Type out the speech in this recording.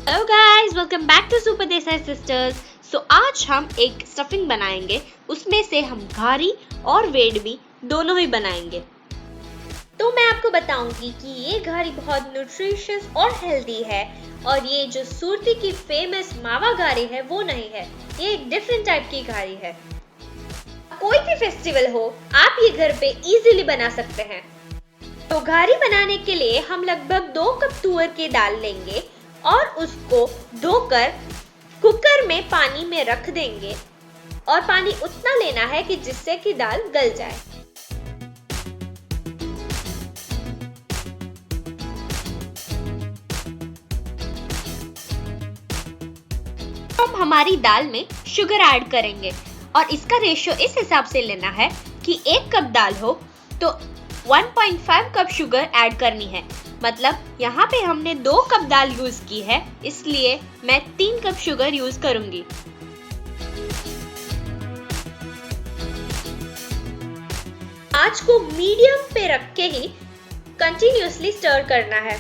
Hello guys, welcome back to super Desai sisters. आज हम एक स्टफिंग बनाएंगे। उसमें से हम घारी और वेडमी दोनों ही बनाएंगे। तो मैं आपको बताऊंगी कि ये घारी बहुत न्यूट्रिशियस और हेल्दी है, और ये जो सूरती की फेमस मावा घारी है वो नहीं है, ये एक डिफरेंट टाइप की घारी है। कोई भी फेस्टिवल हो, आप ये घर पे इजीली बना सकते हैं। तो घारी बनाने के लिए हम लगभग 2 कप तुअर की दाल लेंगे और उसको धोकर कुकर में पानी में रख देंगे, और पानी उतना लेना है कि जिससे कि दाल गल जाए। हम हमारी दाल में शुगर ऐड करेंगे, और इसका रेशियो इस हिसाब से लेना है कि 1 कप दाल हो तो 1.5 कप शुगर ऐड करनी है। मतलब यहाँ पे हमने 2 कप दाल यूज की है, इसलिए मैं 3 कप शुगर यूज करूंगी। आंच को मीडियम पे रख के ही कंटिन्यूअसली स्टर करना है।